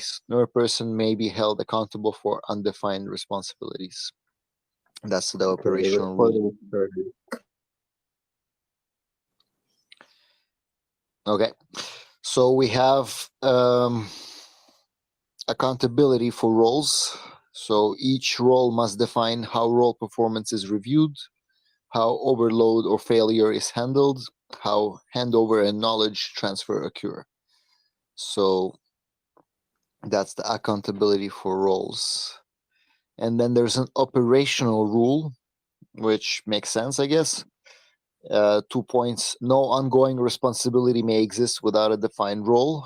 responsibilities, nor a person may be held accountable for undefined responsibilities. That's the operational rule. Okay, so we have accountability for roles. So each role must define how role performance is reviewed, how overload or failure is handled, how handover and knowledge transfer occur. So that's the accountability for roles. And then there's an operational rule, which makes sense, I guess. 2 points. No ongoing responsibility may exist without a defined role.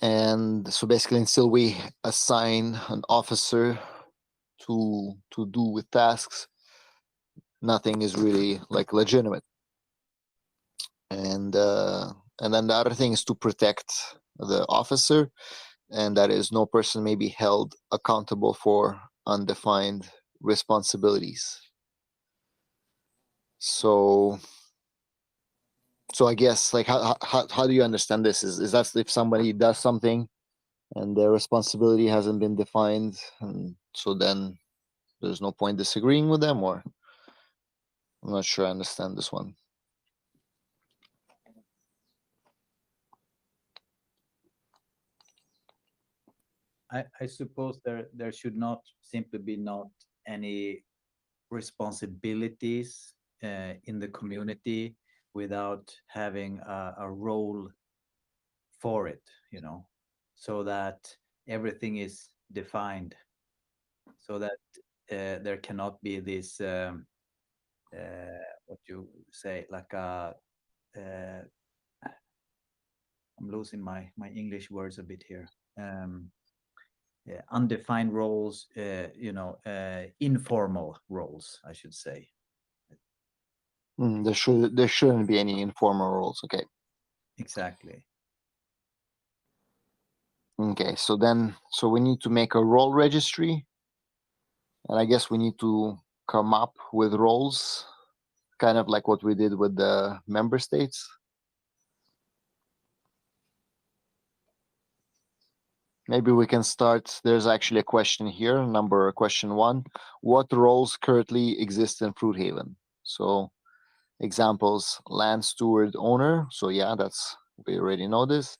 And so basically, until we assign an officer to do with tasks, nothing is really like legitimate. And then the other thing is to protect the officer, and that is no person may be held accountable for undefined responsibilities. So I guess, like, how do you understand this? Is that if somebody does something and their responsibility hasn't been defined, and so then there's no point disagreeing with them? Or I'm not sure I understand this one. I suppose there should not simply be not any responsibilities in the community without having a role for it, so that everything is defined, so that there cannot be this what you say, like a I'm losing my English words a bit here. Undefined roles, informal roles, I should say. There shouldn't be any informal roles. Okay. Exactly. Okay, so we need to make a role registry, and I guess we need to come up with roles, kind of like what we did with the member states. Maybe we can start. There's actually a question here, question 1. What roles currently exist in Fruithaven? So examples: land steward, owner. So yeah, we already know this.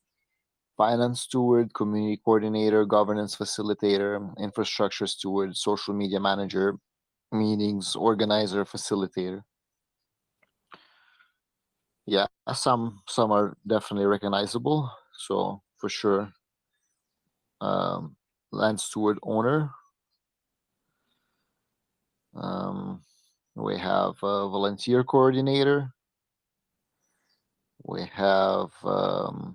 Finance steward, community coordinator, governance facilitator, infrastructure steward, social media manager, meetings organizer, facilitator. Yeah, some are definitely recognizable. So for sure, land steward, owner. We have a volunteer coordinator. We have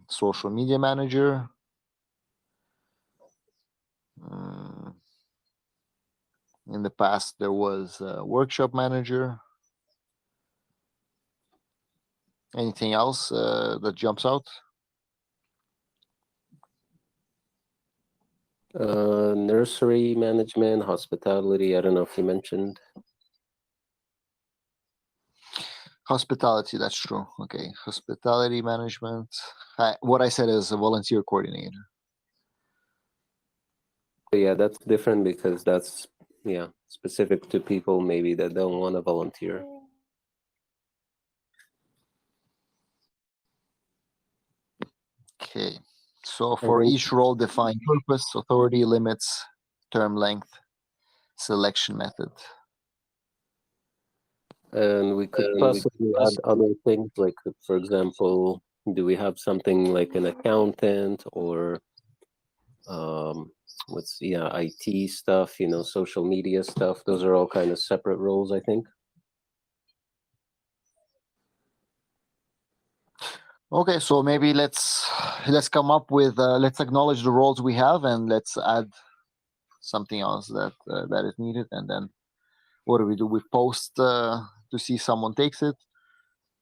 social media manager. In the past, there was a workshop manager. Anything else that jumps out? Nursery management, hospitality. I don't know if you mentioned. Hospitality, that's true. Okay, hospitality management. What I said is a volunteer coordinator. Yeah, that's different because that's specific to people maybe that don't want to volunteer. Okay, so for each role, define purpose, authority, limits, term length, selection method. And we could possibly add other things, like, for example, do we have something like an accountant or IT stuff, social media stuff? Those are all kind of separate roles, I think. Okay, so maybe let's come up with let's acknowledge the roles we have, and let's add something else that is needed. And then what do? We post to see someone takes it.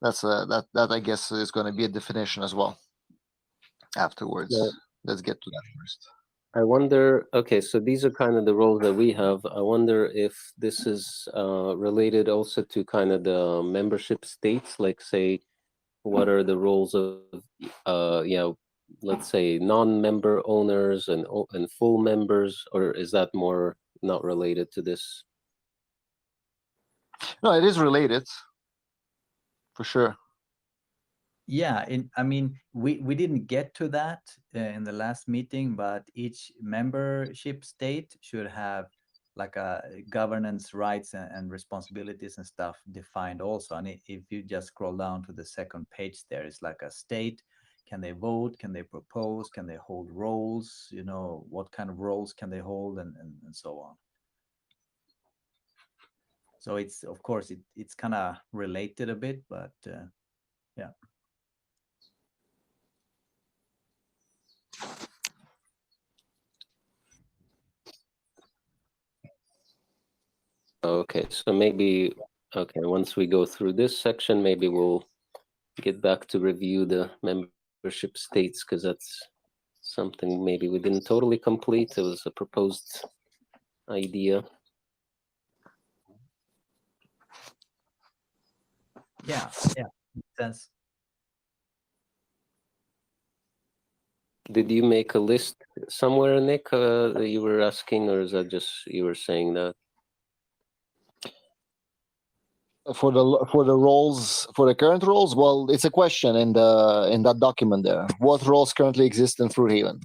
That's that I guess is going to be a definition as well afterwards. Yeah. Let's get to that first. I wonder, okay, so these are kind of the roles that we have. I wonder if this is related also to kind of the membership states, like, say, what are the roles of let's say, non-member owners and full members, or is that more not related to this? No, it is related, for sure. Yeah, I mean, we didn't get to that in the last meeting, but each membership state should have like a governance rights and responsibilities and stuff defined also. And if you just scroll down to the second page, there is like a state. Can they vote? Can they propose? Can they hold roles? You know, what kind of roles can they hold, and so on. So it's, of course, it's kind of related a bit, but yeah. Okay, so maybe, okay, once we go through this section, maybe we'll get back to review the membership states, because that's something maybe we didn't totally complete. It was a proposed idea. Yeah, makes sense. Did you make a list somewhere, Nick, that you were asking, or is that just you were saying that? For the roles, for the current roles, well, it's a question in that document there. What roles currently exist in Fruithaven?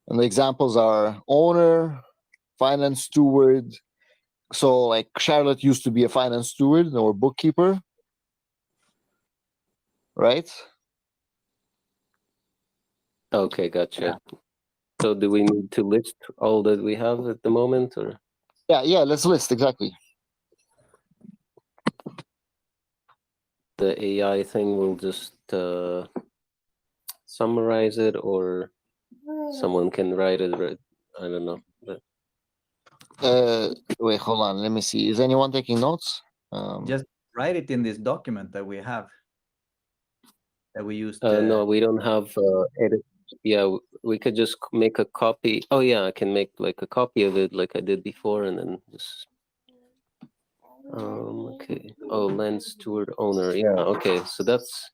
And the examples are owner, finance steward. So like Charlotte used to be a finance steward or bookkeeper, right? Okay, gotcha. So do we need to list all that we have at the moment, or? Yeah, let's list exactly. The AI thing will just summarize it, or someone can write it, right? I don't know. But Wait, hold on. Let me see. Is anyone taking notes? Just write it in this document that we have, that we used. no, we don't have edit. Yeah, we could just make a copy. Oh yeah, I can make like a copy of it like I did before, and then just okay. Oh, land steward owner. Yeah, okay. So that's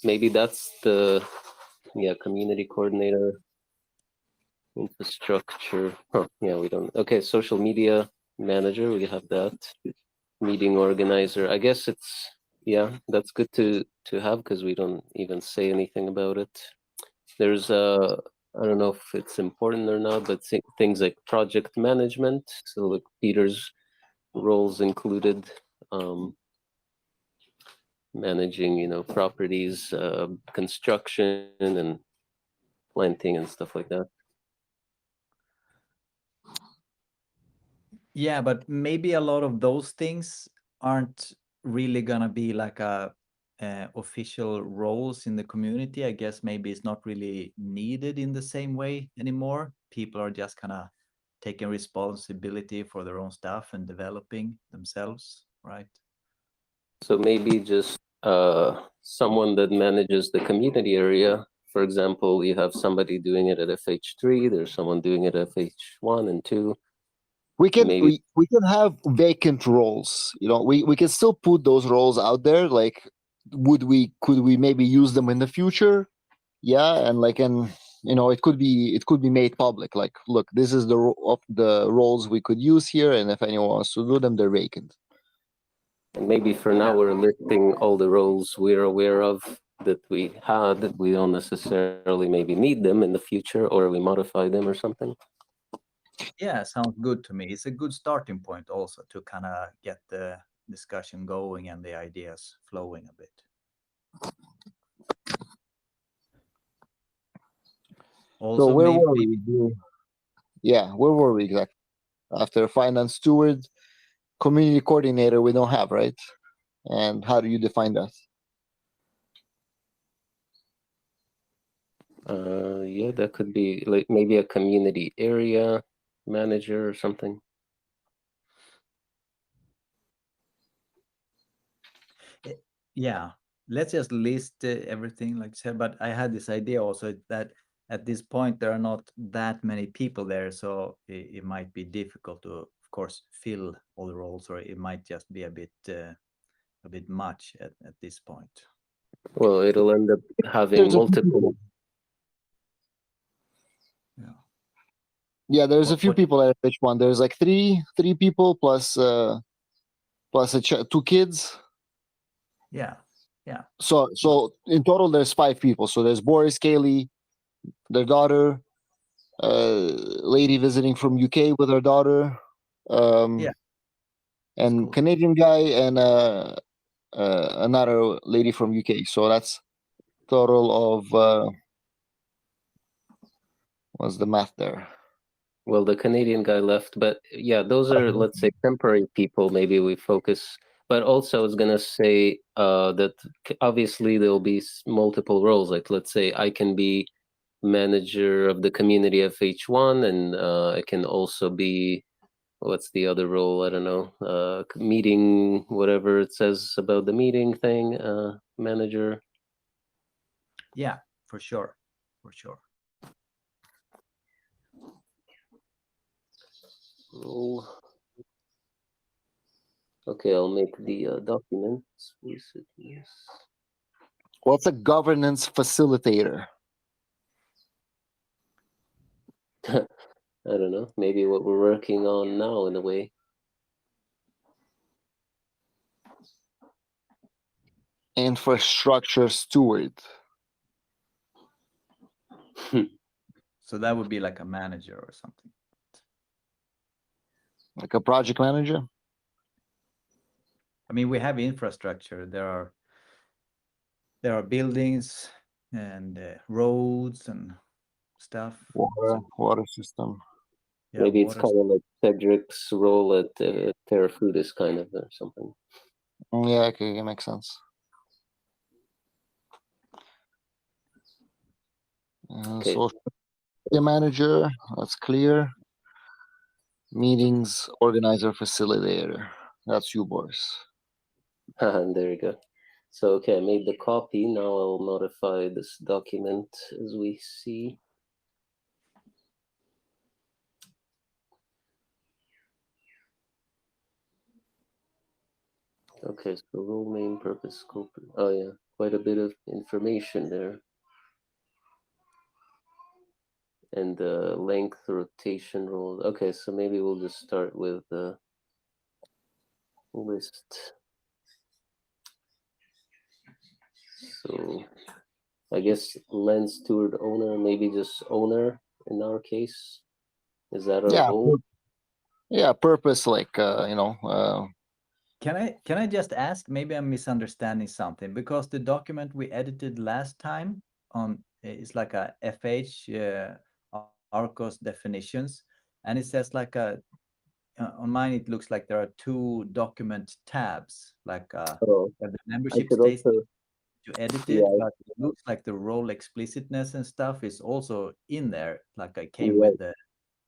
maybe that's the community coordinator, infrastructure. Huh, yeah, we don't. Okay, social media manager, we have that. Meeting organizer. I guess it's that's good to have, because we don't even say anything about it. There's I don't know if it's important or not, but things like project management. So like Peter's roles included, managing properties, construction and planting and stuff like that. Yeah, but maybe a lot of those things aren't really gonna be like a official roles in the community. I guess maybe it's not really needed in the same way anymore. People are just kind of taking responsibility for their own stuff and developing themselves, right? So maybe just someone that manages the community area. For example, you have somebody doing it at FH3. There's someone doing it at FH1 and 2. We can Maybe. we can have vacant roles. We can still put those roles out there. Like, could we maybe use them in the future? Yeah, and it could be made public. Like, look, this is the roles we could use here, and if anyone wants to do them, they're vacant. And maybe for now we're listing all the roles we're aware of that we had, that we don't necessarily maybe need them in the future, or we modify them or something. Yeah, sounds good to me. It's a good starting point also to kind of get the discussion going and the ideas flowing a bit. Also, So where were we? Yeah, where were we exactly? After finance steward, community coordinator, we don't have, right? And how do you define that? Yeah, that could be like maybe a community area manager or something. Yeah, let's just list everything like I said, but I had this idea also that at this point there are not that many people there, so it might be difficult to, of course, fill all the roles, or it might just be a bit much at this point. Well, it'll end up having There's a multiple Yeah, there's a What- few what- people at H1. There's like three people plus two kids. Yeah. So in total, there's 5 people. So there's Boris, Kaylee, their daughter, lady visiting from UK with her daughter, Yeah, and cool. Canadian guy, and another lady from UK. So that's total of what's the math there? Well, the Canadian guy left, but yeah, those are, let's say, temporary people. Maybe we focus, but also I was gonna say that obviously there'll be multiple roles. Like, let's say I can be manager of the community of H1, and I can also be, what's the other role? I don't know, meeting, whatever it says about the meeting thing, manager. Yeah, for sure. Role. Okay, I'll make the document explicit. Yes. What's a governance facilitator? I don't know. Maybe what we're working on now, in a way. Infrastructure steward. So that would be like a manager or something. Like a project manager. I mean, we have infrastructure. There are buildings and roads and stuff. Water system. Yeah, Maybe it's water. kind of like Cedric's role at Terrafoodis, kind of, or something. Yeah, okay, it makes sense. Okay. Social media manager, that's clear. Meetings organizer facilitator. That's you, Boris. And there you go. So, okay, I made the copy. Now I'll modify this document as we see. Okay, so role name, purpose, scope. Oh yeah, quite a bit of information there. And length, rotation role. Okay, so maybe we'll just start with the list. So I guess land steward owner, maybe just owner in our case. Is that our Yeah, role? yeah, purpose like Can I just ask? Maybe I'm misunderstanding something because the document we edited last time on is like a FH Arcos definitions, and it says like a on mine it looks like there are 2 document tabs, like Oh, the I membership could states also, to edit it, yeah, but it looks like the role explicitness and stuff is also in there, like I came you're right. with the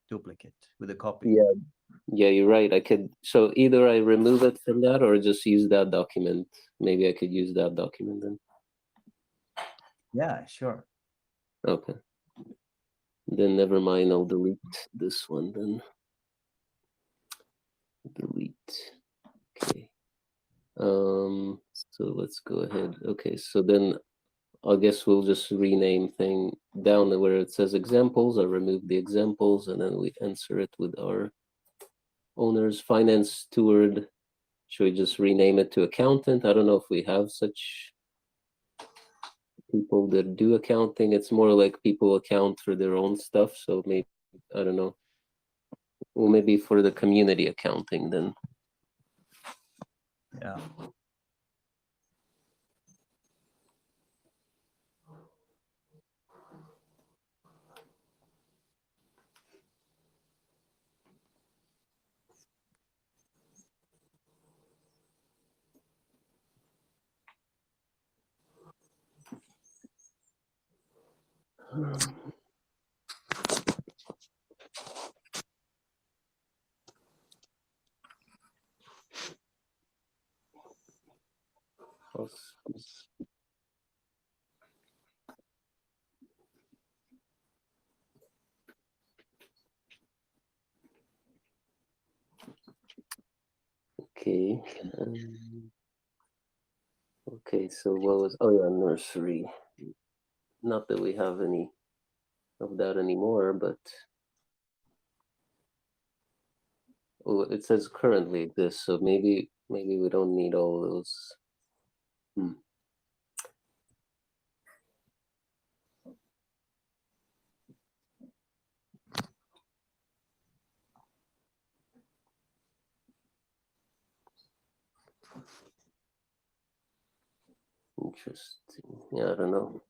duplicate with a copy. Yeah, yeah, you're right. I could, so either I remove it from that or just use that document. Maybe I could use that document then. Yeah, sure. Okay. Then never mind, I'll delete this one then. Delete. Okay. So let's go ahead. Okay, so then I guess we'll just rename thing down where it says examples. I remove the examples and then we answer it with our owner's finance steward. Should we just rename it to accountant? I don't know if we have such people that do accounting. It's more like people account for their own stuff. So maybe, I don't know. Well, maybe for the community accounting then. Yeah. Okay. Okay, so what was, oh yeah, nursery. Not that we have any of that anymore, but Oh, it says currently this, so maybe we don't need all those. Interesting. Yeah, I don't know.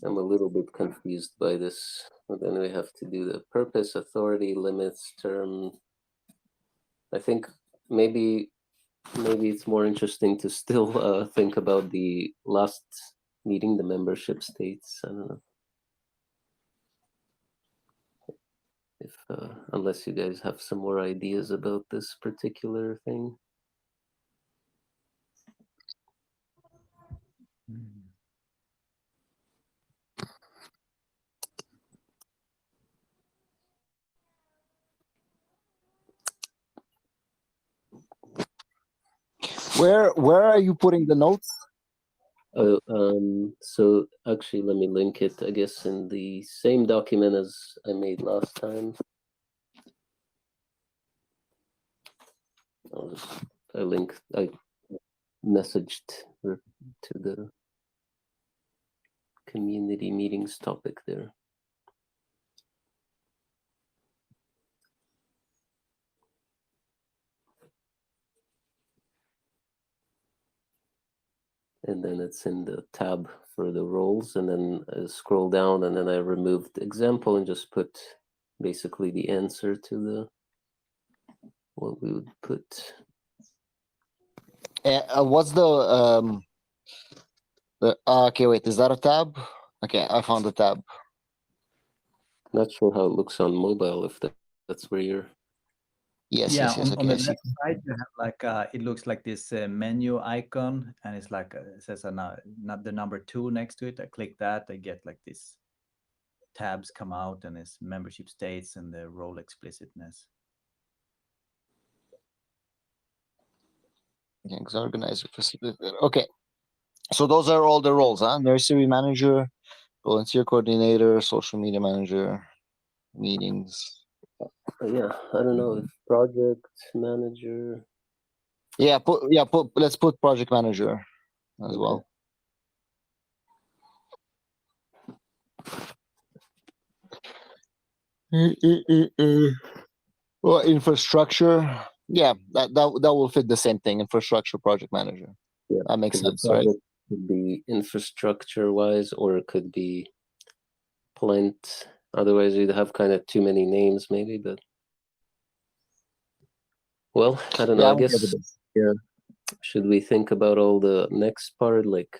I'm a little bit confused by this. But then we have to do the purpose, authority, limits, term. I think maybe it's more interesting to still think about the last meeting, the membership states. I don't know if unless you guys have some more ideas about this particular thing. Mm. Where are you putting the notes? So actually, let me link it, I guess, in the same document as I made last time. I messaged her to the community meetings topic there. And then it's in the tab for the roles, and then I scroll down, and then I removed example and just put basically the answer to the what we would put. What's okay, wait, is that a tab? Okay, I found the tab. Not sure how it looks on mobile, if that's where you're. Yes, Yeah, yes, yes. on Okay, the I see. left side you have like it looks like this menu icon, and it's like it says not the number 2 next to it. I click that, I get like this tabs come out, and it's membership states and the role explicitness. Thanks, organizer. Okay, so those are all the roles, huh? Nursery manager, volunteer coordinator, social media manager, meetings. Yeah, I don't know if project manager. Let's put project manager as Okay. well. Well, infrastructure. Yeah, that will fit the same thing. Infrastructure project manager. Yeah, That makes 'cause the sense, right? project could be infrastructure wise, or it could be plant. Otherwise, you'd have kind of too many names, maybe. But well, I don't know. Yeah, I I'm okay with guess this. yeah. Should we think about all the next part, like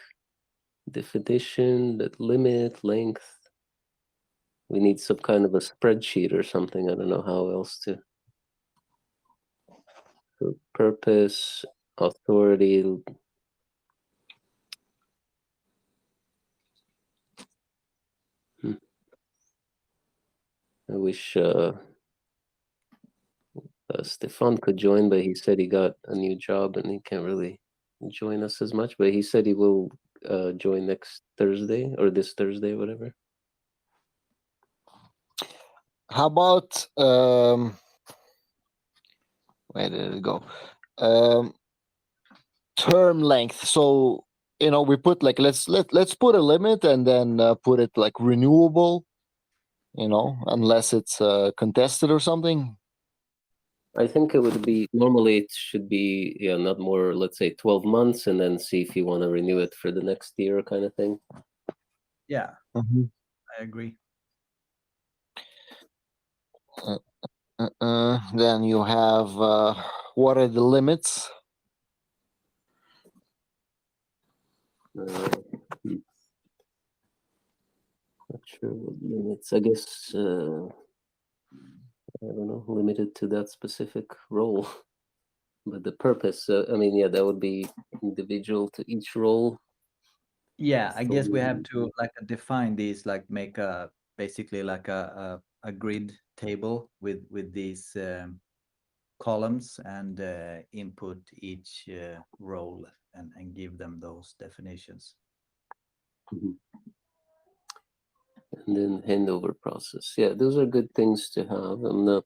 definition, that limit, length? We need some kind of a spreadsheet or something. I don't know how else to. So purpose, authority. I wish Stefan could join, but he said he got a new job and he can't really join us as much. But he said he will join next Thursday or this Thursday, whatever. How about where did it go? Term length. So we put like let's put a limit and then put it like renewable. Unless it's contested or something. I think it would be normally it should be not more, let's say 12 months, and then see if you want to renew it for the next year, kind of thing. Yeah, Mm-hmm. I agree. Then you have what are the limits? Not sure what limits. I guess I don't know, limited to that specific role. But the purpose, I mean, yeah, that would be individual to each role. Yeah, I guess we have to like define these, like make a basically like a grid table with these columns, and input each role and give them those definitions. Mhm. And then handover process. Yeah, those are good things to have. I'm not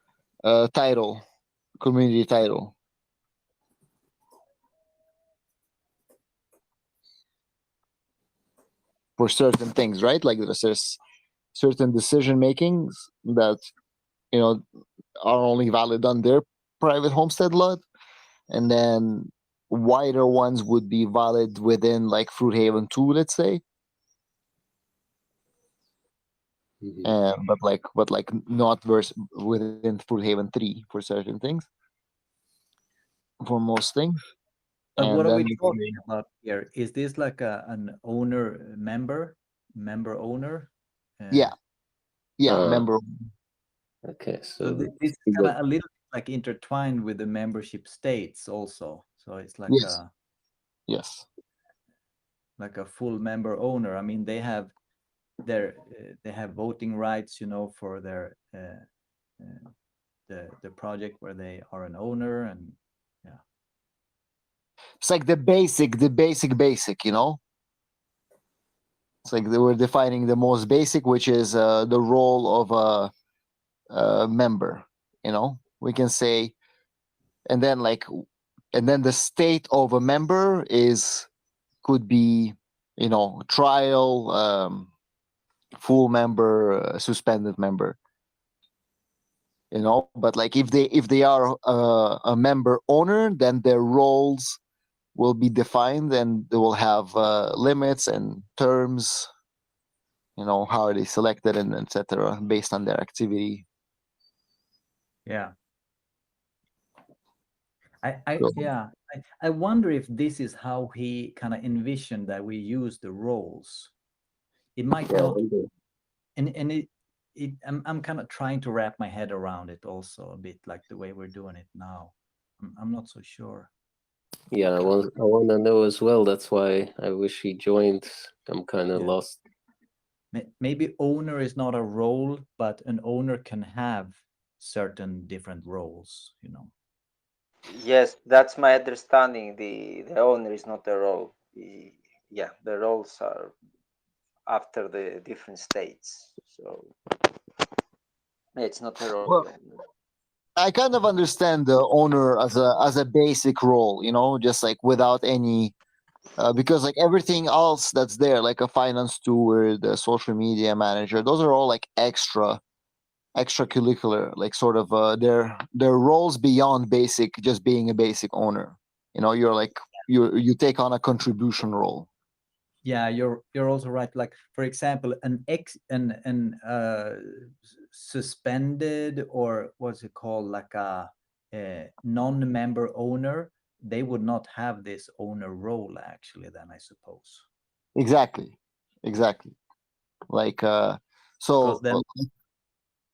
title, community title. For certain things, right? Like there's certain decision makings that are only valid on their private homestead lot, and then wider ones would be valid within like Fruithaven 2, let's say. Mhm. But not within Fruithaven 3 for certain things, for most things. But what And are then we talking about here? Is this like an owner member owner? yeah, Uh, member. okay, So so this is we kind got- of a little bit like intertwined with the membership states also. So it's Yes, yes, like a full member owner. I mean, they have they have voting rights, for their the project where they are an owner, and yeah. it's like the basic, It's like they were defining the most basic, which is the role of a member. We can say, and then the state of a member could be, trial, full member, suspended member. But like if they are a member owner, then their roles will be defined, and they will have limits and terms. How are they selected, and etc. based on their activity. Yeah. So, I wonder if this is how he kind of envisioned that we use the roles. It might yeah, I not, wonder. and I'm kind of trying to wrap my head around it also a bit, like the way we're doing it now. I'm not so sure. Yeah, I want to know as well. That's why I wish he joined. I'm kind of Yeah. lost. Maybe owner is not a role, but an owner can have certain different roles. Yes, that's my understanding. The owner is not a role. Yeah, the roles are after the different states. So it's not a role. well, I kind of understand the owner as a basic role, just like without any, because like everything else that's there, like a finance steward, a social media manager, those are all like extracurricular, like sort of their roles beyond basic, just being a basic owner. You're like you take on a contribution role. Yeah, you're also right. Like, for example, suspended, or what's it called, like a non-member owner, they would not have this owner role actually, then, I suppose. Exactly. Like Because so then,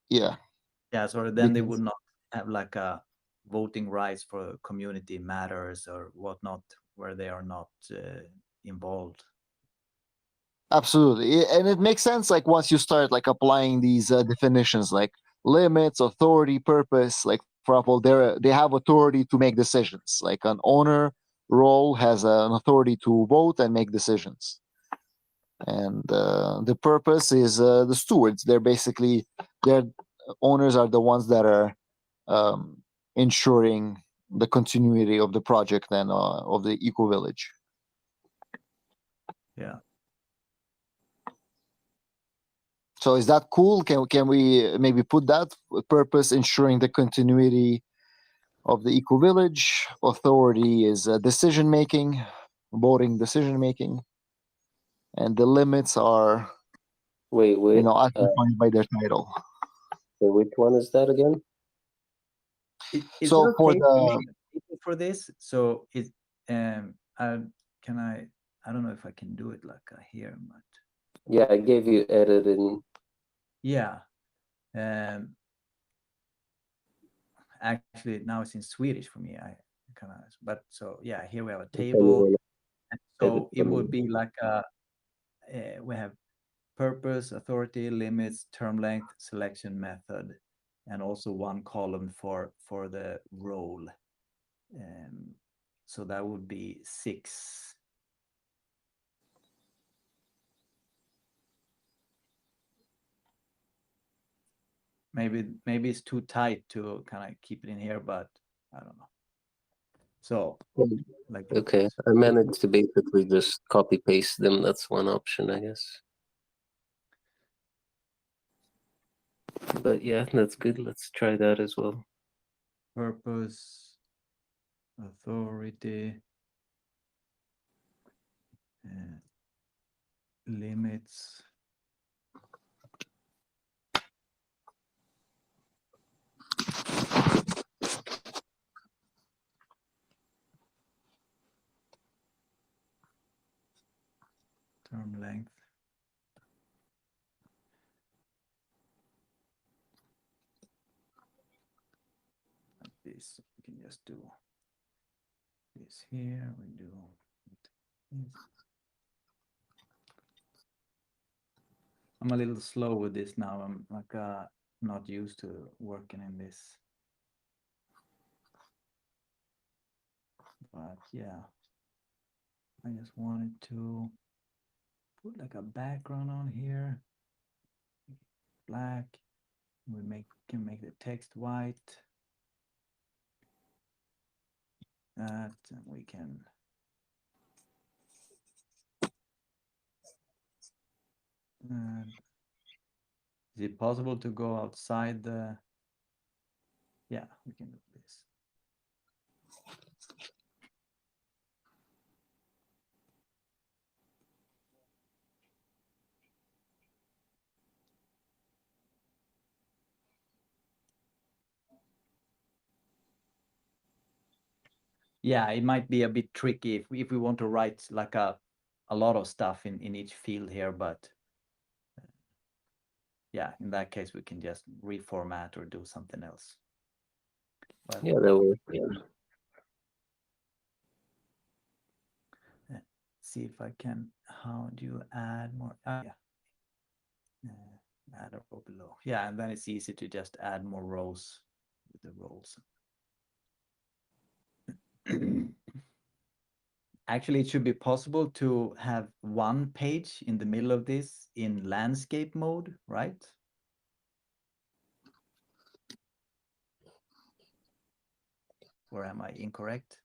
yeah. so then they would not have like a voting rights for community matters or whatnot, where they are not involved. Absolutely. And it makes sense like once you start like applying these definitions, like limits, authority, purpose. Like, for example, they have authority to make decisions. Like an owner role has an authority to vote and make decisions. And the purpose is the stewards. Their owners are the ones that are ensuring the continuity of the project and of the eco village. Yeah. So is that cool? Can we maybe put that purpose, ensuring the continuity of the eco village? Authority is decision making, voting decision making, and the limits are Wait, as defined by their title. so which one is that again? Is So it for okay to the make a table for this? So can I don't know if I can do it like here, but Yeah, I gave you editing. yeah. Actually, now it's in Swedish for me. I kind of, but so yeah, here we have a table. And Edit so it for me. would be like we have purpose, authority, limits, term length, selection method, and also one column for the role. So that would be 6. maybe it's too tight to kind of keep it in here, but I don't know. So like Okay, I managed to basically just copy paste them. That's one option, I guess. But yeah, that's good. Let's try that as well. purpose, authority, limits. Term length. Like this, we can just do this here. We do this. I'm a little slow with this now. I'm like not used to working in this. But yeah, I just wanted to put like a background on here. Black. We can make the text white. That, and we can is it possible to go outside the, yeah, we can do this. Yeah, it might be a bit tricky if we want to write like a lot of stuff in each field here, but yeah, in that case we can just reformat or do something else. But Yeah, that works. Yeah. see if I can, how do you add more? Yeah. Add a row below. Yeah, and then it's easy to just add more rows with the roles. Actually, it should be possible to have one page in the middle of this in landscape mode, right? Or am I incorrect?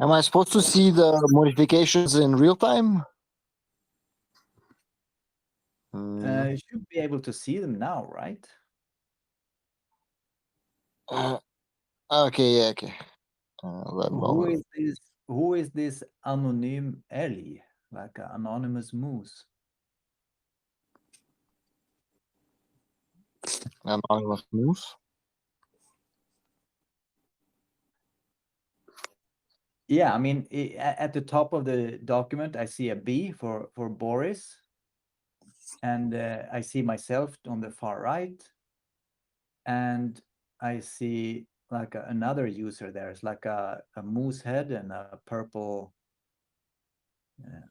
Am I supposed to see the modifications in real time? You should be able to see them now, right? Okay, yeah, okay. One Who moment. is this? Who is this anonym Ellie, like an anonymous moose? Anonymous moose. Yeah, I mean, at the top of the document, I see a B for Boris, and I see myself on the far right, and I see like another user there. It's like a moose head and a purple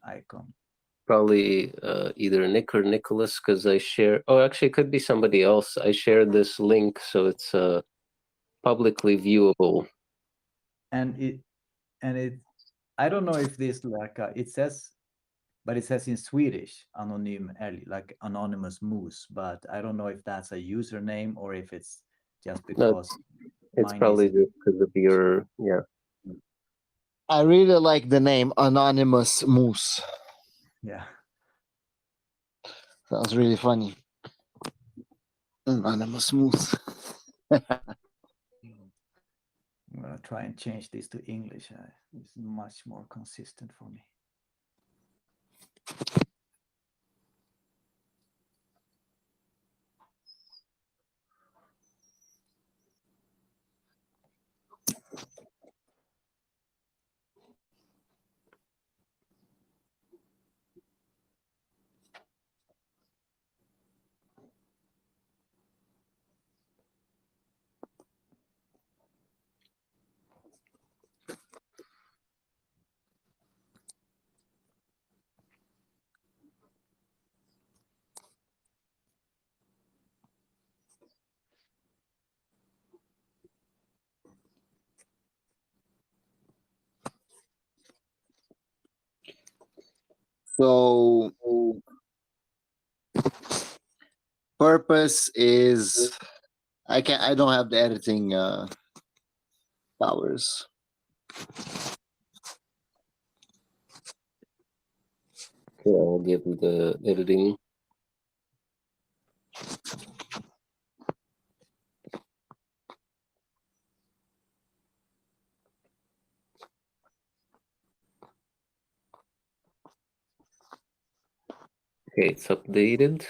icon. Probably either Nick or Nicholas, because I share. Oh, actually, it could be somebody else. I shared this link, so it's publicly viewable. And it, I don't know if this like it says, but it says in Swedish anonym älg, like anonymous moose. But I don't know if that's a username or if it's just because It's mine probably is. just because of your, yeah. I really like the name Anonymous Moose. Yeah. Sounds really funny. Anonymous Moose. I'm gonna try and change this to English. It's much more consistent for me. So purpose is I don't have the editing powers. Okay, I'll give you the editing. Okay, it's updated.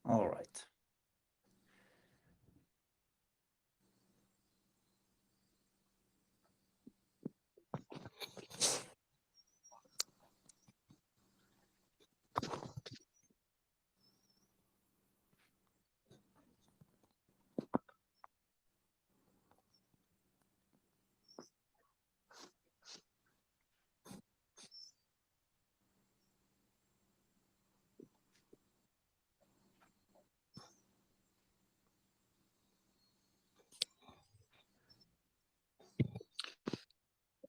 All right.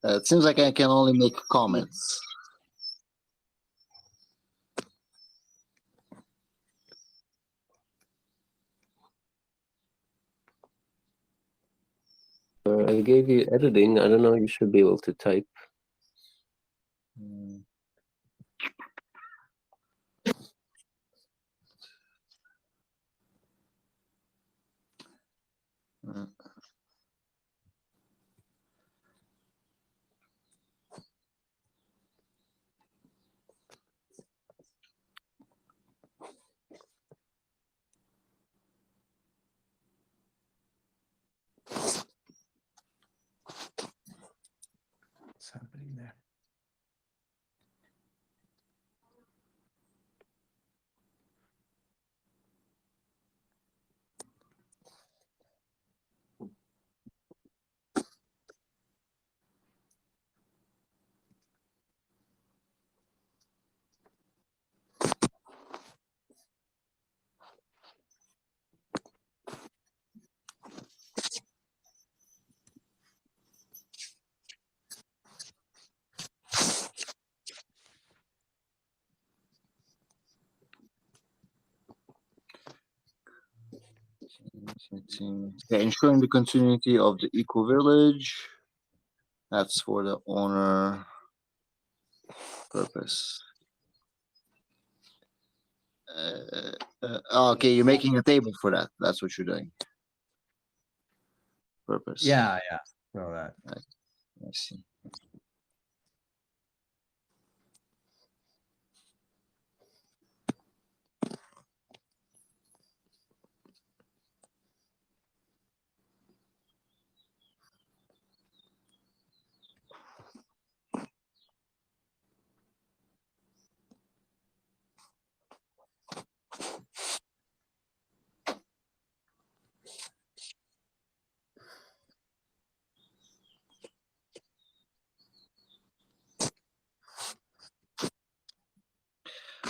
It seems like I can only make comments. I gave you editing. I don't know. You should be able to type. Mm. Mm. What's happening there? Okay, ensuring the continuity of the eco village. That's for the owner purpose. Okay, you're making a table for that. That's what you're doing. Purpose. Yeah. So that. I see.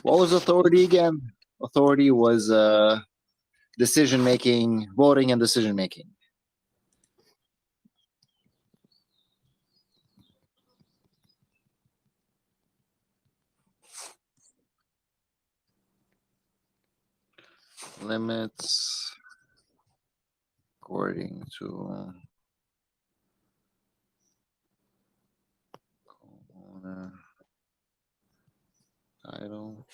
What was authority again? Authority was decision making, voting, and decision making. Limits according to owner title.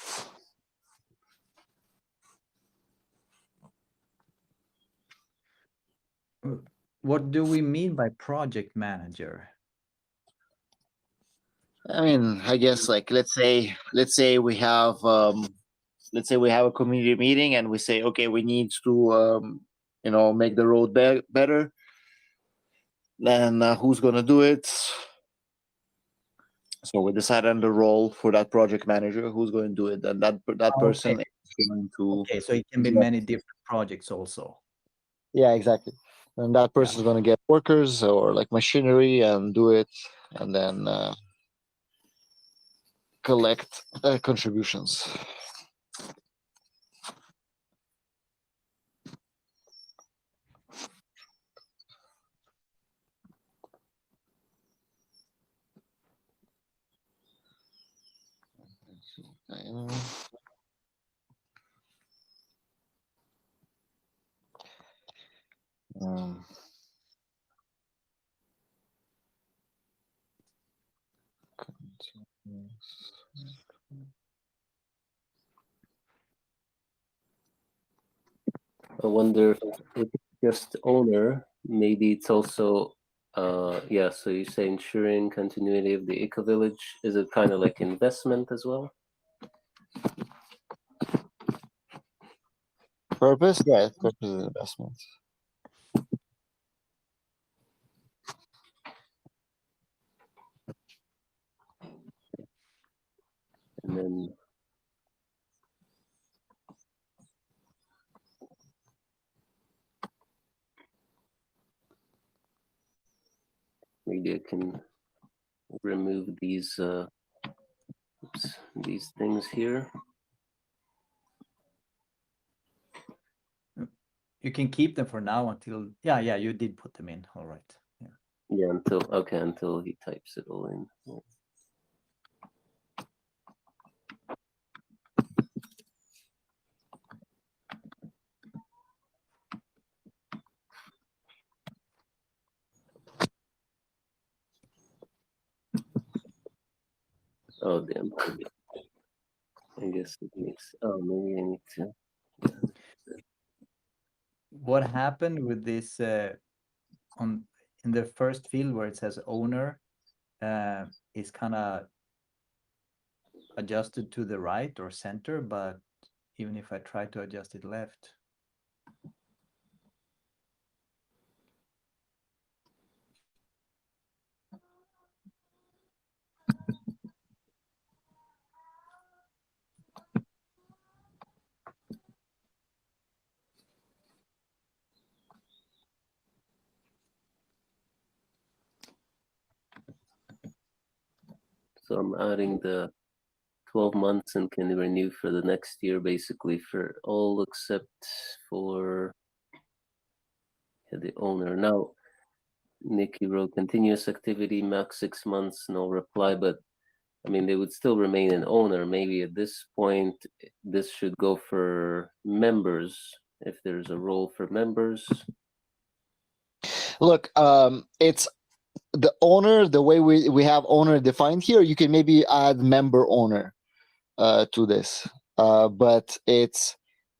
What do we mean by project manager? I mean, I guess like let's say we have a community meeting and we say, okay, we need to make the road better. Then who's gonna do it? So we decide on the role for that project manager who's going to do it, and that person Okay. is going to. Okay, so it can be Yeah. many different projects also. Yeah, exactly. And that person is going to get workers or like machinery and do it, and then collect contributions. Um, I wonder if it's just owner, maybe it's also, yeah, so you say ensuring continuity of the eco village. Is it kind of like investment as well? Purpose, yeah, purpose is investment. And then maybe I can remove these these things here. You can keep them for now until, yeah, you did put them in. All right. Yeah. Yeah, until he types it all in. Yeah. Oh damn. I guess it makes. Oh, maybe I need to. What happened with this in the first field where it says owner is kind of adjusted to the right or center, but even if I try to adjust it left, So I'm adding the 12 months and can renew for the next year, basically for all except for the owner. Now, Nikki wrote continuous activity, max 6 months, no reply, but I mean, they would still remain an owner. Maybe at this point, this should go for members, if there's a role for members. Look, it's the owner. The way we have owner defined here, you can maybe add member owner to this, but it's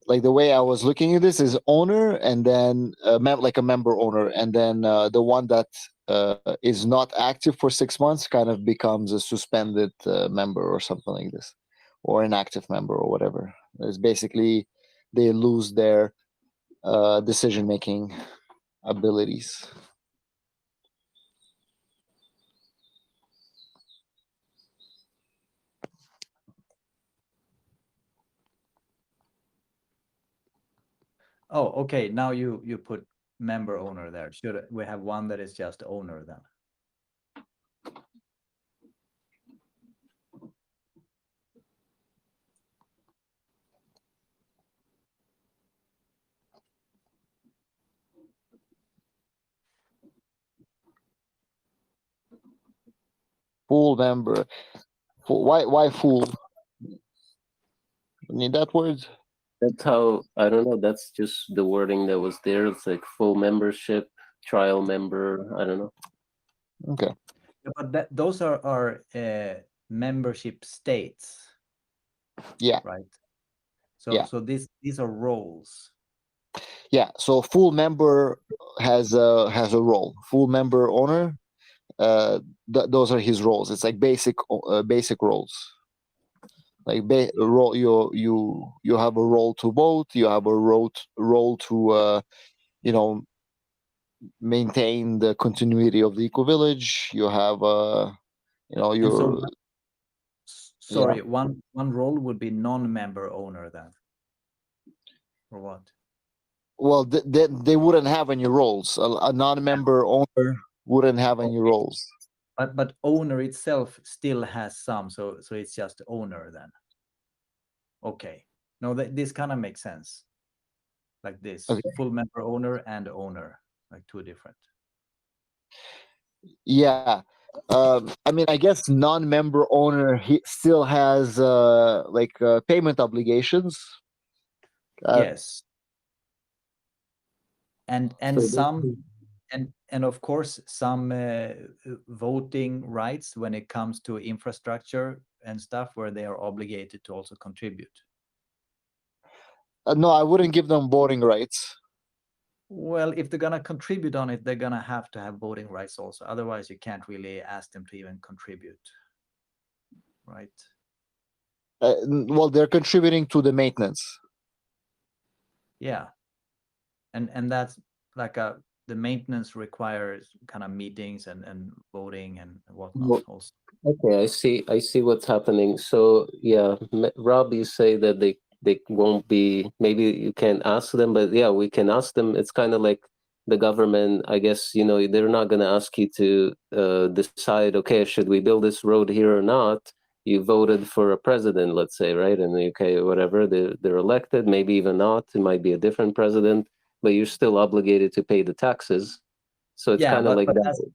like the way I was looking at this is owner and then like a member owner, and then the one that is not active for 6 months kind of becomes a suspended member or something like this, or an active member or whatever. It's basically they lose their decision making abilities. oh, okay. Now you put member owner there. Should we have one that is just owner then? full member. Why full? You need that word? That's how, I don't know, that's just the wording that was there. It's like full membership, trial member, I don't know. Okay. Yeah, but those are membership states, Yeah. right? So Yeah. so these are roles. Yeah. So full member has a role. Full member owner, those are his roles. It's like basic roles. Like role, you have a role to vote. You have a role to maintain the continuity of the eco village. You have And so your sorry, one role would be non-member owner then, or what? well, they wouldn't have any roles. A non-member owner wouldn't have any Okay. roles. But owner itself still has some, so it's just owner then. Okay. No, this kind of makes sense. Like this, Okay. full member owner and owner, like two different. Yeah. I mean, I guess non-member owner, he still has payment obligations. Yes. And So some and of course some voting rights when it comes to infrastructure and stuff where they are obligated to also contribute. No, I wouldn't give them voting rights. Well, if they're gonna contribute on it, they're gonna have to have voting rights also. Otherwise, you can't really ask them to even contribute, right? Well, they're contributing to the maintenance. Yeah, and that's like the maintenance requires kind of meetings and voting and whatnot Well, also. okay, I see what's happening. So yeah, Rob, you say that they won't be, maybe you can't ask them, but yeah, we can ask them. It's kind of like the government, I guess, they're not going to ask you to decide, okay, should we build this road here or not? You voted for a president, let's say, right? And okay, whatever, they're elected, maybe even not. It might be a different president, but you're still obligated to pay the taxes. So it's Yeah, kind of like but that.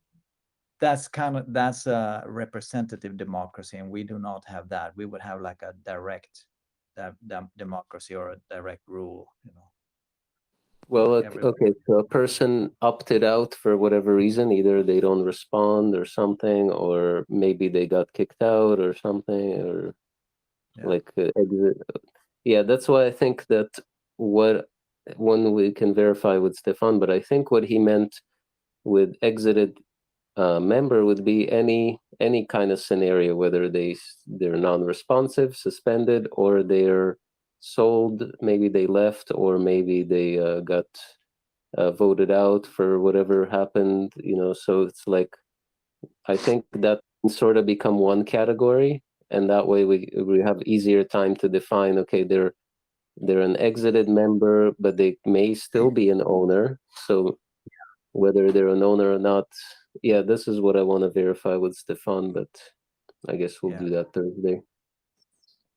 that's a representative democracy, and we do not have that. We would have like a direct democracy or a direct rule, Well, Everyone. okay, so a person opted out for whatever reason, either they don't respond or something, or maybe they got kicked out or something, or Yeah. like exit. Yeah, that's why I think that when we can verify with Stefan, but I think what he meant with exited member would be any kind of scenario, whether they're non-responsive, suspended, or they're sold, maybe they left, or maybe they got voted out for whatever happened, so it's like, I think that can sort of become one category, and that way we have easier time to define, okay, they're an exited member, but they may still be an owner. So whether they're an owner or not, yeah, this is what I want to verify with Stefan, but I guess we'll Yeah. do that Thursday.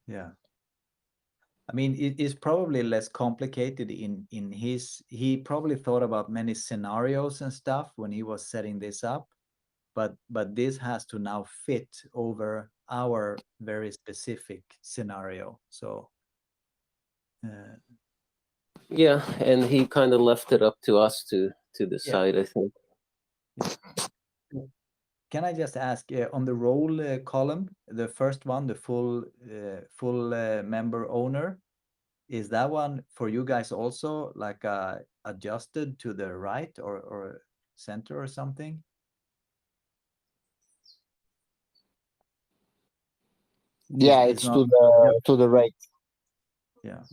Yeah. I mean, it is probably less complicated he probably thought about many scenarios and stuff when he was setting this up, but this has to now fit over our very specific scenario. So Yeah, and he kind of left it up to us to decide, I think. can I just ask on the role column, the first one, the full member owner, is that one for you guys also like adjusted to the right or center or something? Yeah, it's not, to the right. yeah.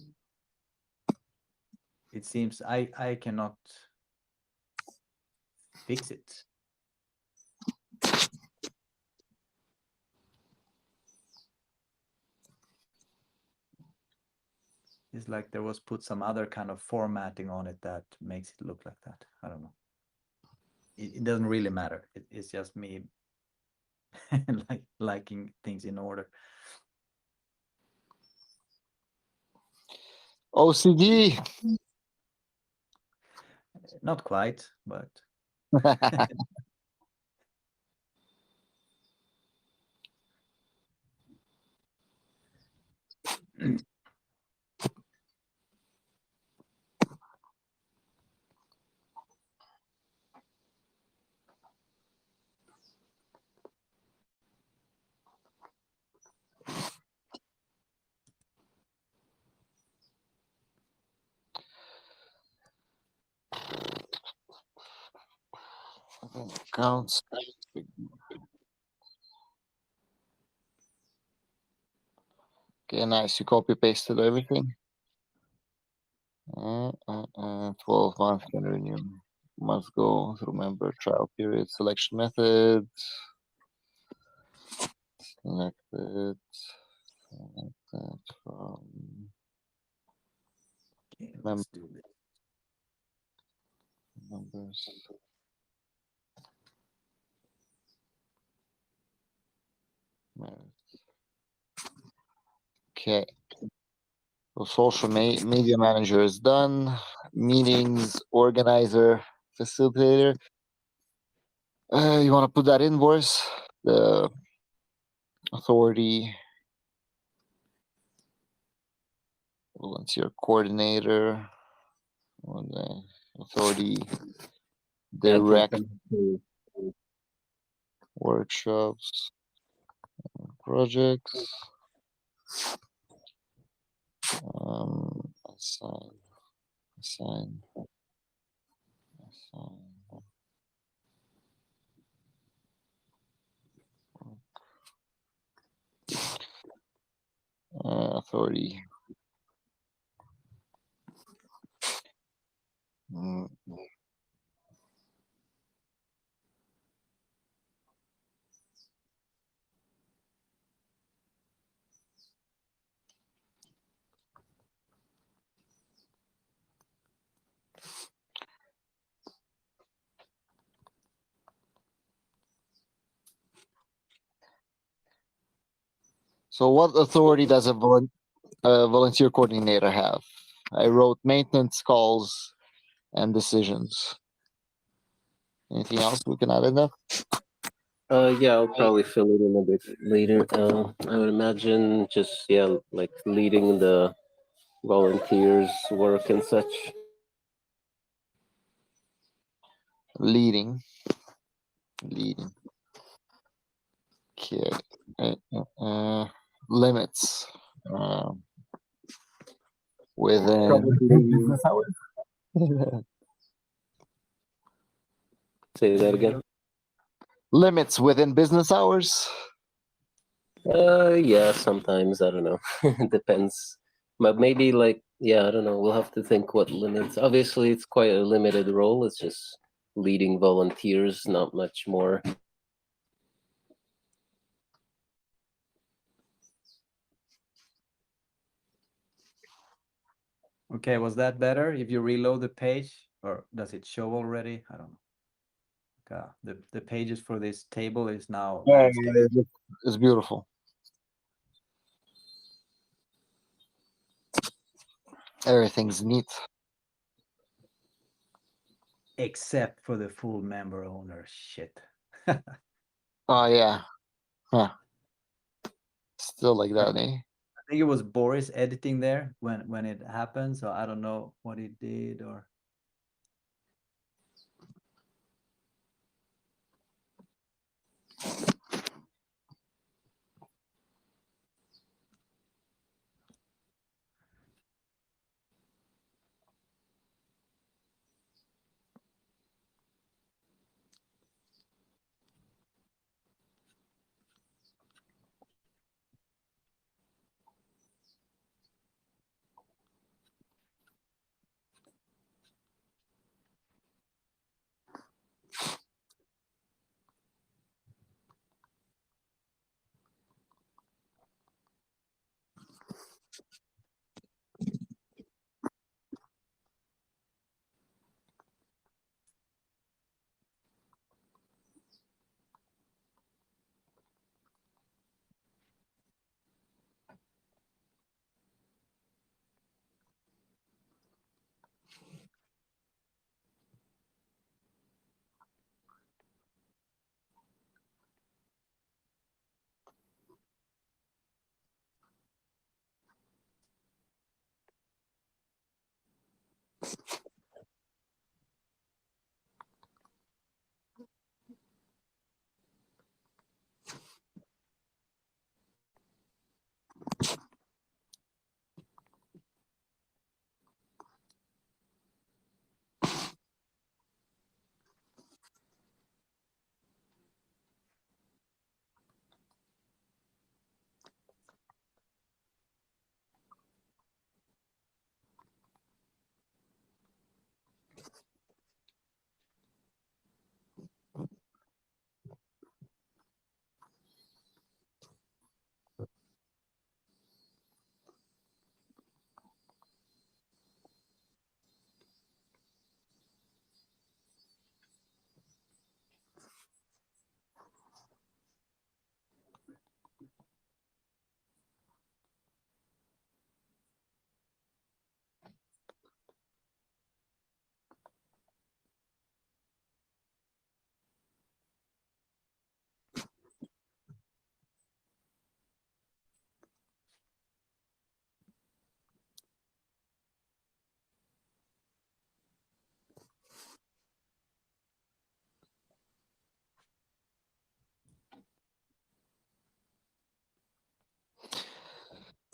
It seems I cannot fix it. It's like there was put some other kind of formatting on it that makes it look like that. I don't know. It doesn't really matter. It's just me liking things in order. OCD. Not quite, but Counts. Okay, nice. You copy pasted everything. 12 months can renew. Must go through member trial period. Selection method. Selected. Selected from Okay, Mem- let's do this. members. Okay. So social media manager is done. Meetings organizer, facilitator. You want to put that invoice, the authority, volunteer coordinator, or the authority, Yeah, I direct think workshops, projects, assign, assign, assign. Authority. Mm, So what authority does a volunteer coordinator have? I wrote maintenance calls and decisions. Anything else we can add in there? yeah, I'll probably fill it in a bit later. I would imagine just like leading the volunteers' work and such. Leading. Okay. Limits. Within business hours. Say that again. Limits within business hours. Yeah, sometimes I don't know. It depends. But maybe like I don't know. We'll have to think what limits. Obviously, it's quite a limited role. It's just leading volunteers, not much more. Okay, was that better? If you reload the page, or does it show already? I don't know. The pages for this table is now landscape. It's beautiful. Everything's neat. Except for the full member owner shit. Oh yeah. Huh. Still like that, eh? I think it was Boris editing there when it happened, so I don't know what he did or.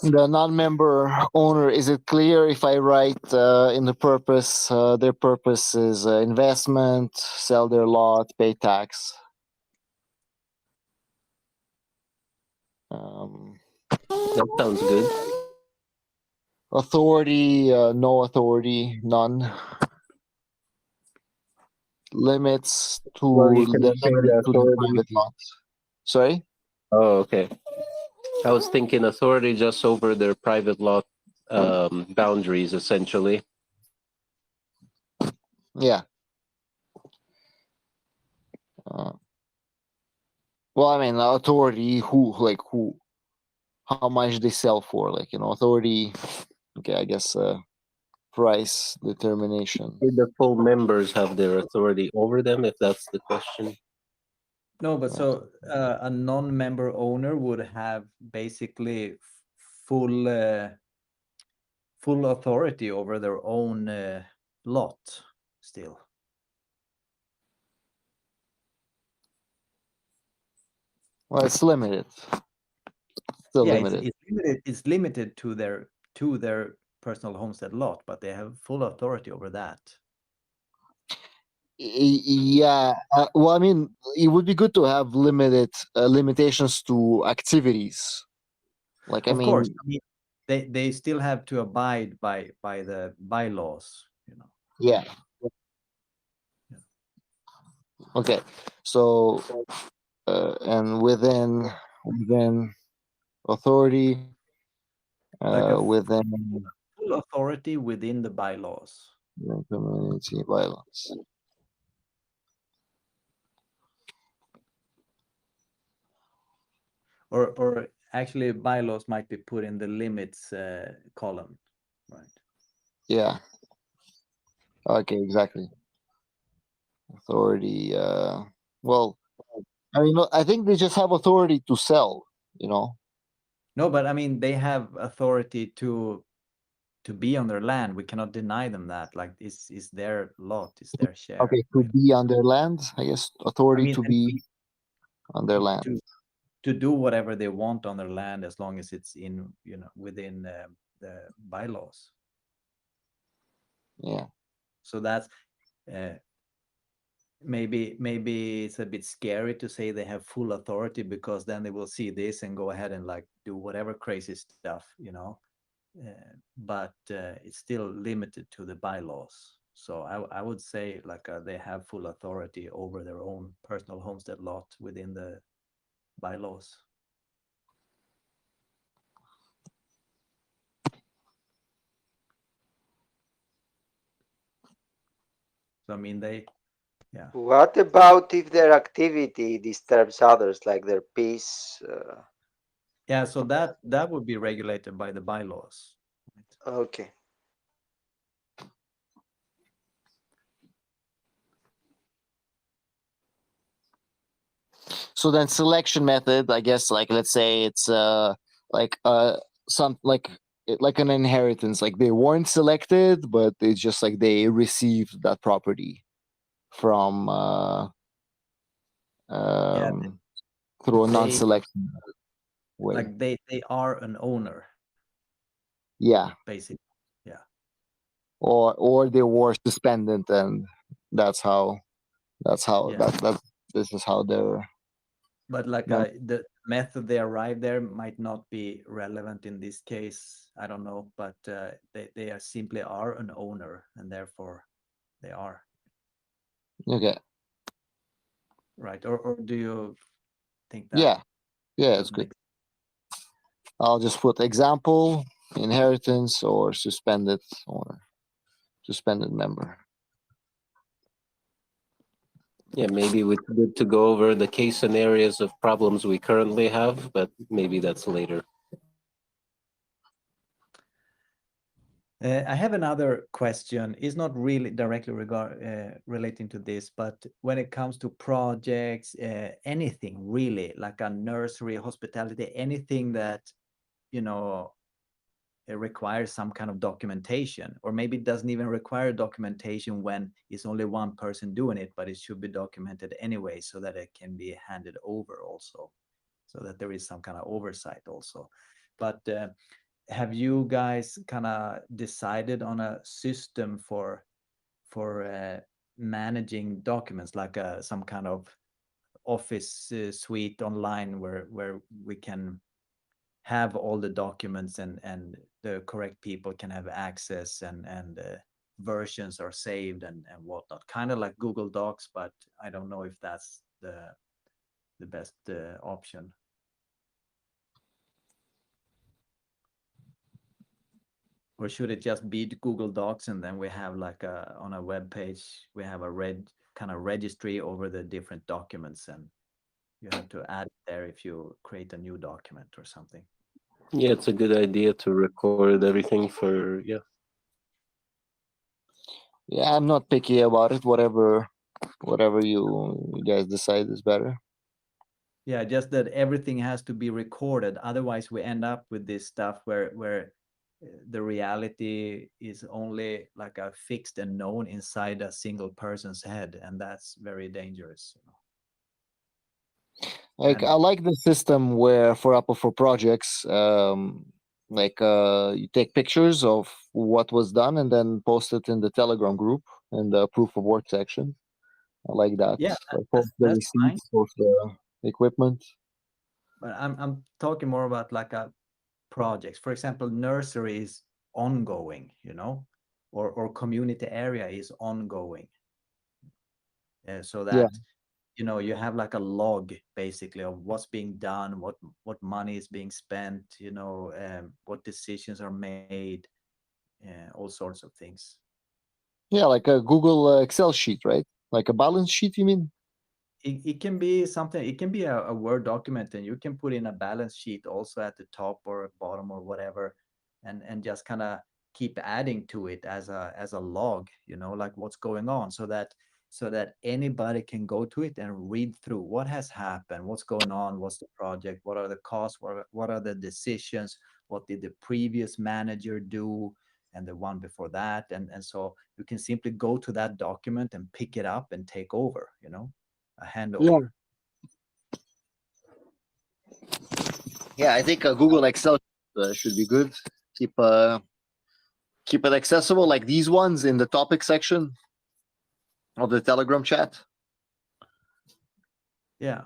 The non-member owner, is it clear if I write in the purpose, their purpose is investment, sell their lot, pay tax? That sounds good. Authority, no authority, none. Limits to Well, you can the say limit the to the authority. private lots. Sorry? Oh, okay. I was thinking authority just over their private lot boundaries, essentially. Yeah. Well, I mean, authority, who, how much they sell for, like, authority. Okay, I guess price determination. Did the full members have their authority over them, if that's the question? No, but so a non-member owner would have basically full full authority over their own lot still. Well, it's limited. Still Yeah, limited. it's limited. It's limited to their personal homestead lot, but they have full authority over that. Yeah. Well, I mean, it would be good to have limited limitations to activities. Like, Of course, I mean, they still have to abide by the bylaws, yeah. Okay. So, and within authority, Like a within full authority within the bylaws. community violence. Or actually bylaws might be put in the limits column, right? Yeah. Okay, exactly. Authority. Well, I mean, I think they just have authority to sell. No, but I mean they have authority to be on their land. We cannot deny them that. Like this is their lot, it's their share. Okay, to be on their land. I guess I authority mean, to be on their land. to do whatever they want on their land as long as it's in within the bylaws. Yeah. So that's maybe it's a bit scary to say they have full authority, because then they will see this and go ahead and like do whatever crazy stuff, but it's still limited to the bylaws. So I would say like they have full authority over their own personal homestead lot within the bylaws. So I mean yeah. What about if their activity disturbs others, like their peace? Yeah, so that would be regulated by the bylaws. Okay. So then selection method, I guess, like let's say it's like some like an inheritance. Like they weren't selected, but it's just like they received that property from through a non-selection way. Like they are an owner, Yeah. basically. Yeah. Or they were suspended, and that's how Yeah. that this is how they're. But like No. the method they arrive there might not be relevant in this case. I don't know, but they are simply are an owner, and therefore they are. Okay. Right. Or do you think that? Yeah, it's good. I'll just put example, inheritance, or suspended member. Yeah, maybe it's good to go over the case scenarios of problems we currently have, but maybe that's later. I have another question. It's not really directly relating to this, but when it comes to projects, anything really, like a nursery, hospitality, anything that it requires some kind of documentation, or maybe it doesn't even require documentation when it's only one person doing it, but it should be documented anyway so that it can be handed over also, so that there is some kind of oversight also. But have you guys kind of decided on a system for managing documents, like some kind of office suite online where we can have all the documents and the correct people can have access and versions are saved and whatnot, kind of like Google Docs, but I don't know if that's the best option. Or should it just be the Google Docs and then we have like on a web page we have a kind of registry over the different documents, and you have to add it there if you create a new document or something. Yeah, it's a good idea to record everything for, yeah. Yeah, I'm not picky about it. Whatever you guys decide is better. Yeah, just that everything has to be recorded. Otherwise, we end up with this stuff where the reality is only like a fixed and known inside a single person's head, and that's very dangerous. Like And I like the system where for projects, like you take pictures of what was done and then post it in the Telegram group in the proof of work section. I like that. yeah, Like post the that's fine. receipts, post the equipment. But I'm talking more about like a projects. For example, nursery is ongoing, or community area is ongoing. So Yeah. that you have like a log basically of what's being done, what money is being spent, what decisions are made, all sorts of things. Yeah, like a Google Excel sheet, right? Like a balance sheet, you mean? It can be something, it can be a Word document, and you can put in a balance sheet also at the top or bottom or whatever, and just kind of keep adding to it as a log, like what's going on, so that anybody can go to it and read through what has happened, what's going on, what's the project, what are the costs, what are the decisions, what did the previous manager do, and the one before that, and so you can simply go to that document and pick it up and take over, a handover. Yeah, I think Google Excel should be good. Keep keep it accessible, like these ones in the topic section of the Telegram chat. Yeah.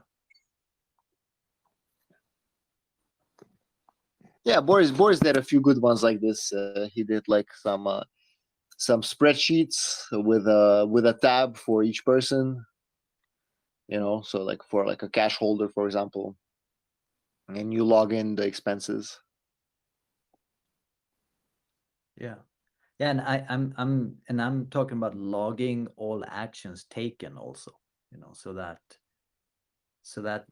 Yeah, Boris did a few good ones like this. He did like some spreadsheets with a tab for each person. So like for like a cash holder, for example, and you log in the expenses. Yeah. Yeah, and I'm talking about logging all actions taken also, so that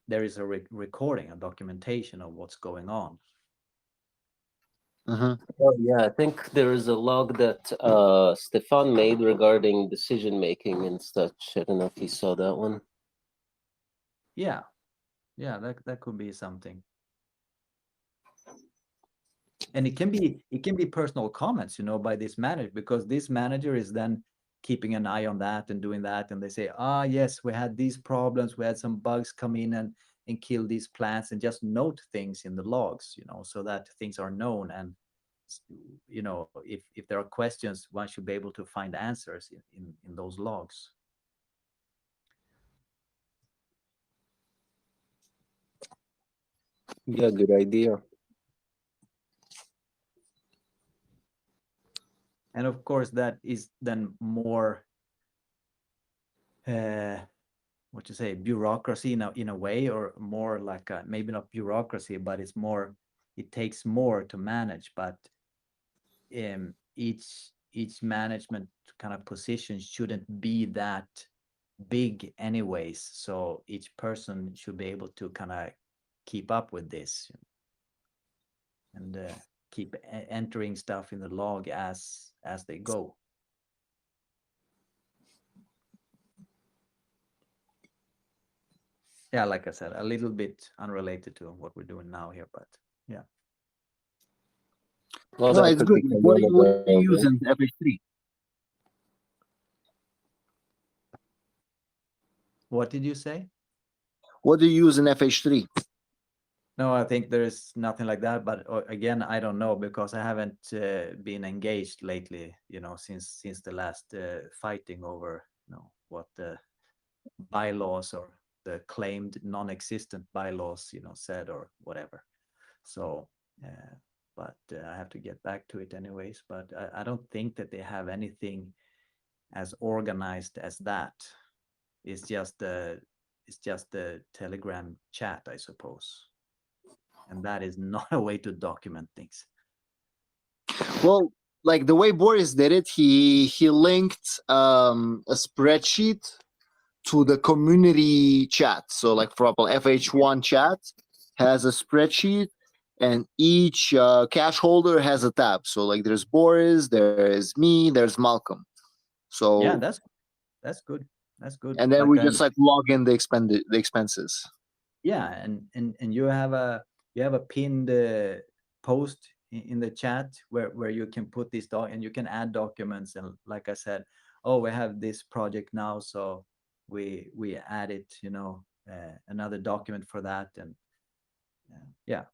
there is a recording, a documentation of what's going on. Mm-hmm. Oh, yeah, I think there is a log that Stefan made regarding decision making and such. I don't know if you saw that one. Yeah. Yeah, that could be something. And it can be personal comments, by this manager, because this manager is then keeping an eye on that and doing that, and they say, yes, we had these problems, we had some bugs come in and kill these plants, and just note things in the logs, so that things are known, and if there are questions, one should be able to find answers in those logs. Yeah, good idea. And of course, that is then more what you say, bureaucracy in a way, or more like maybe not bureaucracy, but it takes more to manage. But each management kind of position shouldn't be that big anyways, so each person should be able to kind of keep up with this and keep entering stuff in the log as they go. Yeah, like I said, a little bit unrelated to what we're doing now here, but yeah. Well, No, that it's could good. become What one do of you use the. in FH3? What did you say? What do you use in FH3? No, I think there's nothing like that. But again, I don't know because I haven't been engaged lately. Since the last fighting over what the bylaws or the claimed non-existent bylaws said or whatever. So, but I have to get back to it anyways. But I don't think that they have anything as organized as that. It's just the Telegram chat, I suppose, and that is not a way to document things. Well, like the way Boris did it, he linked a spreadsheet to the community chat. So, like for example, FH1 chat has a spreadsheet, and each cache holder has a tab. So, like there's Boris, there's me, there's Malcolm. So Yeah, that's good. That's good. and then Like we just like log in the expenses. yeah, and you have a pinned post in the chat where you can put this and you can add documents, and like I said, oh, we have this project now, so we add it, another document for that, and yeah.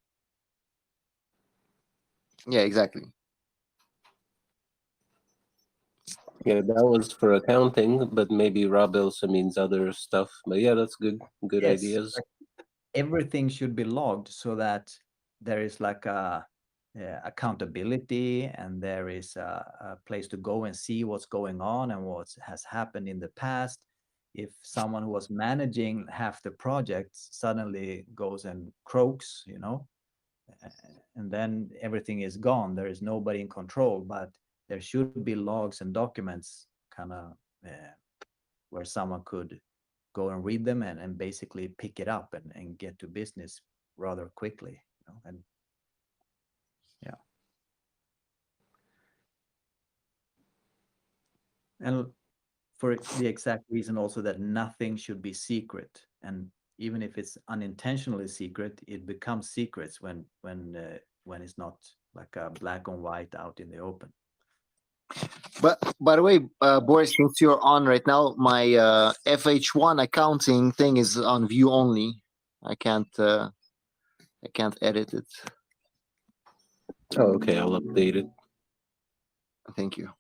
Yeah, exactly. Yeah, that was for accounting, but maybe Rob also means other stuff. But yeah, that's good. Good Yes, ideas. like everything should be logged so that there is like a accountability, and there is a place to go and see what's going on and what has happened in the past. If someone who was managing half the projects suddenly goes and croaks, and then everything is gone, there is nobody in control, but there should be logs and documents kind of where someone could go and read them and basically pick it up and get to business rather quickly, and yeah. And for the exact reason also that nothing should be secret, and even if it's unintentionally secret, it becomes secrets when it's not like a black and white out in the open. But by the way, Boris, since you're on right now, my FH1 accounting thing is on view only. I can't edit it. Oh, okay, I'll update it. Thank you.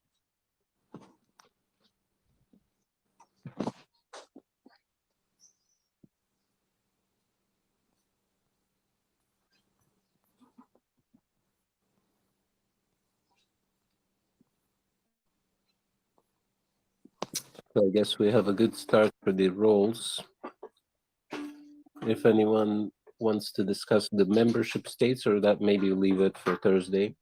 So I guess we have a good start for the roles. If anyone wants to discuss the membership states, or that maybe leave it for Thursday.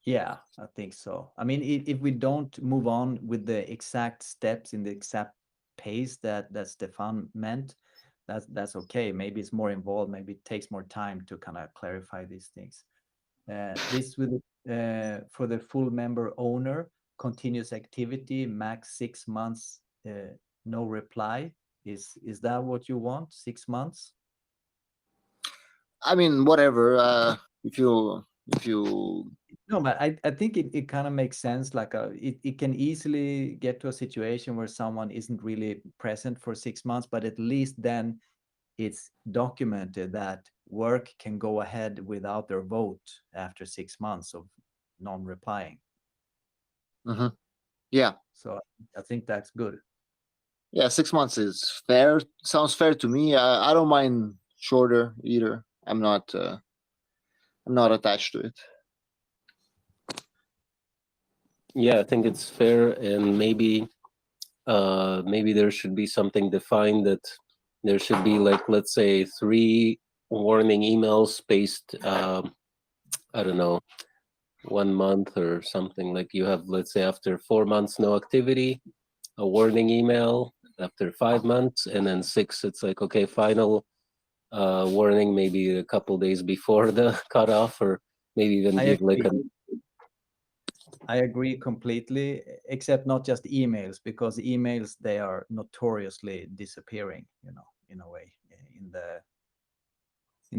Yeah, I think so. I mean, if we don't move on with the exact steps in the exact pace that Stefan meant, that's okay. Maybe it's more involved. Maybe it takes more time to kind of clarify these things. This with for the full member owner, continuous activity, max 6 months, no reply. Is that what you want? 6 months? I mean, whatever. If you No, but I think it kind of makes sense. Like it can easily get to a situation where someone isn't really present for 6 months, but at least then it's documented that work can go ahead without their vote after 6 months of non-replying. yeah. So I think that's good. Yeah, 6 months is fair. Sounds fair to me. I don't mind shorter either. I'm not attached to it. Yeah, I think it's fair, and maybe there should be something defined that there should be, like, let's say 3 warning emails spaced, I don't know, 1 month or something. Like you have, let's say, after 4 months no activity, a warning email. After 5 months, and then 6, it's like, okay, final warning, maybe a couple days before the cutoff, or maybe even I give like a. I agree completely, except not just emails, because emails, they are notoriously disappearing, in a way, in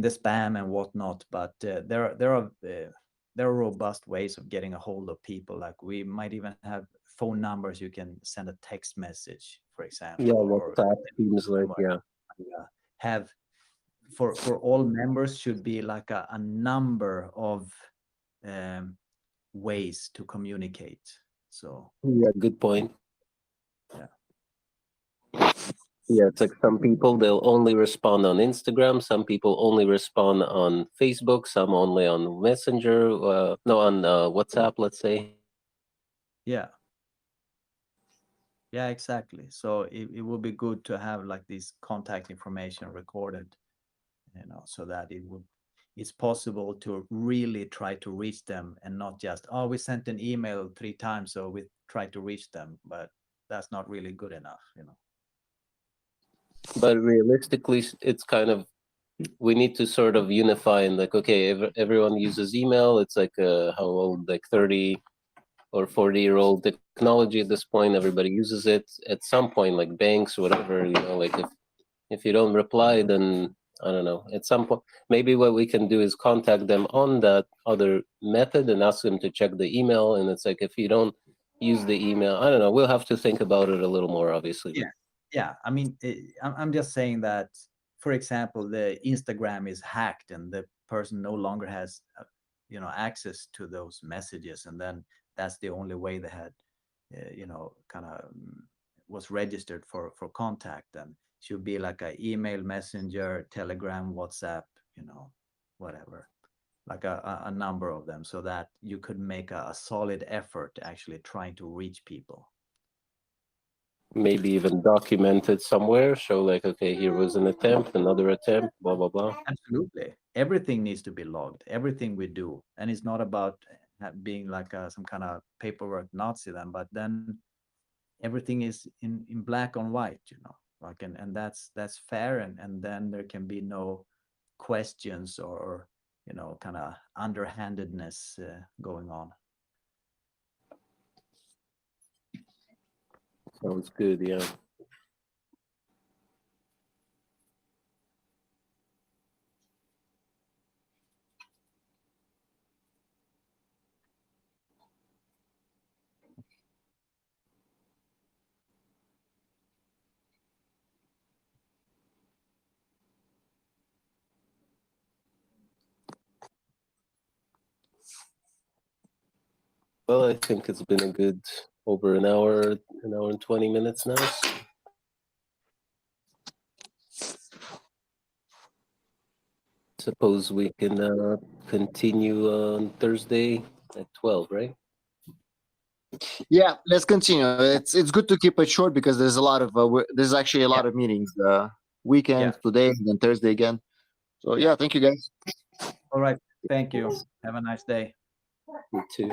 the spam and whatnot. But there are robust ways of getting a hold of people. Like we might even have phone numbers you can send a text message, for example. Yeah, or WhatsApp seems like, yeah. have for all members should be like a number of ways to communicate. So Yeah, good point. Yeah. Yeah, it's like some people they'll only respond on Instagram, some people only respond on Facebook, some only on Messenger, no, on WhatsApp, let's say. yeah, exactly. So it would be good to have like this contact information recorded, so that it's possible to really try to reach them, and not just, oh, we sent an email 3 times, so we try to reach them, but that's not really good enough. But realistically, it's kind of, we need to sort of unify and like, okay, everyone uses email. It's like how old, like 30 or 40-year-old technology at this point. Everybody uses it at some point, like banks, whatever, like if you don't reply, then I don't know, at some point, maybe what we can do is contact them on that other method and ask them to check the email. And it's like, if you don't use the email, I don't know, we'll have to think about it a little more, obviously. Yeah, I mean, I'm just saying that, for example, the Instagram is hacked and the person no longer has, access to those messages, and then that's the only way they had, kind of was registered for contact. And should be like a email, messenger, Telegram, WhatsApp, whatever, like a number of them, so that you could make a solid effort actually trying to reach people. Maybe even document it somewhere, show like, okay, here was an attempt, another attempt, blah blah blah. Absolutely. Everything needs to be logged, everything we do. And it's not about being like some kind of paperwork Nazi then, but then everything is in black and white, like, and that's fair. And then there can be no questions or kind of underhandedness going on. Sounds good, yeah. Well, I think it's been a good over an hour and 20 minutes now. Suppose we can continue on Thursday at 12, right? Yeah, let's continue. It's good to keep it short because there's a lot of there's actually a lot of meetings. Weekend today and then Thursday again. So yeah, thank you guys. All right, thank you. Have a nice day. Me too.